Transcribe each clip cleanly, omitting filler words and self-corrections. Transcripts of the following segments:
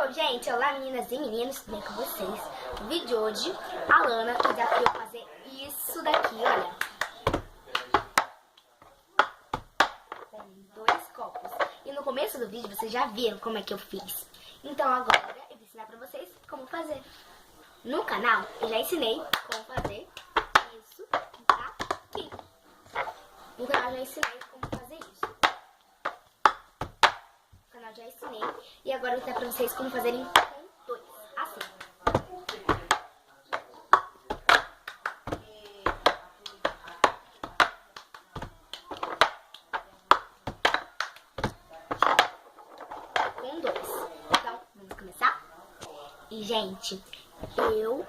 Bom, gente, olá meninas e meninos, tudo bem com vocês? No vídeo de hoje, a Lana desafiou fazer isso daqui, olha. Com 2 copos. E no começo do vídeo vocês já viram como é que eu fiz. Então agora eu vou ensinar pra vocês como fazer. No canal eu já ensinei como fazer isso aqui. No canal eu já ensinei como fazer isso. No canal eu já ensinei. E agora eu vou ensinar pra vocês como fazerem com 2, assim. Com 2. Então, vamos começar? E, gente, eu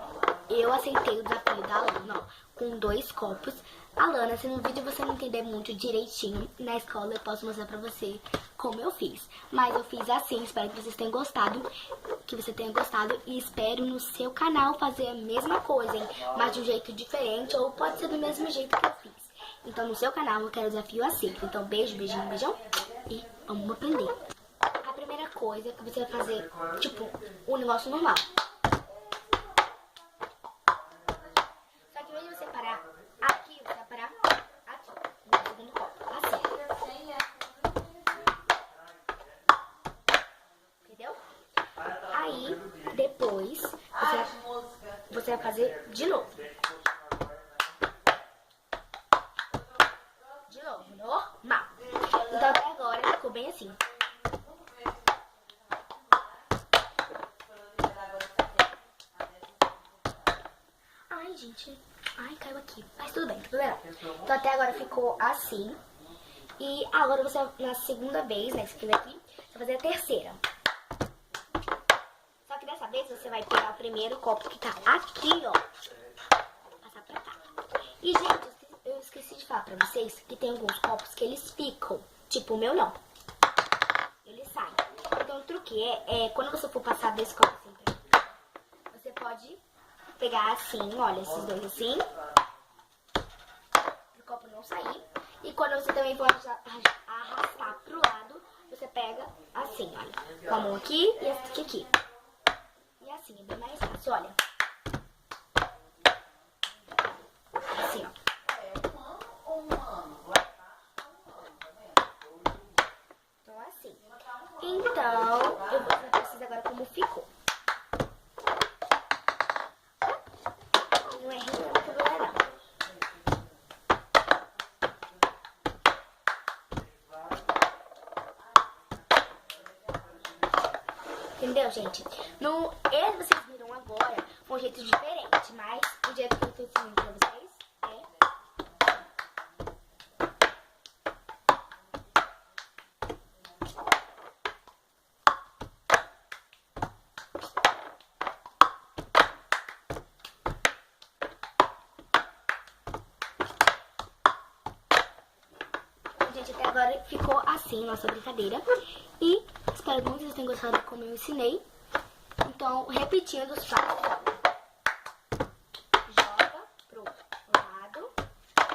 aceitei o desafio da Lana, ó, com 2 copos. A Lana, se no vídeo você não entender muito direitinho, na escola eu posso mostrar pra você como eu fiz. Mas eu fiz assim, espero que vocês tenham gostado, e espero no seu canal fazer a mesma coisa, hein? Mas de um jeito diferente, ou pode ser do mesmo jeito que eu fiz. Então no seu canal eu quero o desafio assim. Então beijo, beijinho, beijão, e vamos aprender. A primeira coisa que você vai fazer, tipo, um negócio normal. Só que em vez de você parar aqui, você vai parar aqui, no segundo copo, assim. Entendeu? Aí, depois, você vai fazer de novo. De novo, normal. Então até agora ficou bem assim. Ai, gente. Ai, caiu aqui. Mas tudo bem, tudo bem. Então até agora ficou assim. E agora você, na segunda vez, né, esse aqui, você vai fazer a terceira. Só que dessa vez você vai pegar o primeiro copo que tá aqui, ó. Passar pra cá. E, gente, eu esqueci de falar pra vocês que tem alguns copos que eles ficam. Tipo, o meu não. Ele sai. Então o truque é quando você for passar desse copo assim pra cá, você pode pegar assim, olha, esses dois assim, o copo não sair. E quando você também for arrastar pro lado, você pega assim, olha, com a mão aqui e essa aqui. E assim, é bem mais fácil, olha. Assim, ó. Então, assim. Então, eu vou mostrar pra vocês agora como ficou. Não é rico, não é não. Entendeu, gente? Esse vocês viram agora foi um jeito diferente, mas o jeito que eu tô ensinando pra vocês é... Gente, até agora ficou assim nossa brincadeira. E espero muito que vocês tenham gostado como eu ensinei. Então, repetindo os passos. Joga pro lado,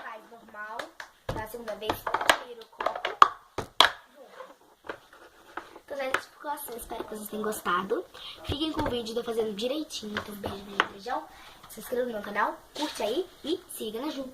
faz normal. Na segunda vez, tira o copo. Então, gente, ficou assim. Espero que vocês tenham gostado. Fiquem com o vídeo de eu fazendo direitinho. Então, beijo, beijo, beijão. Se inscreva no meu canal, curte aí e siga na Ju.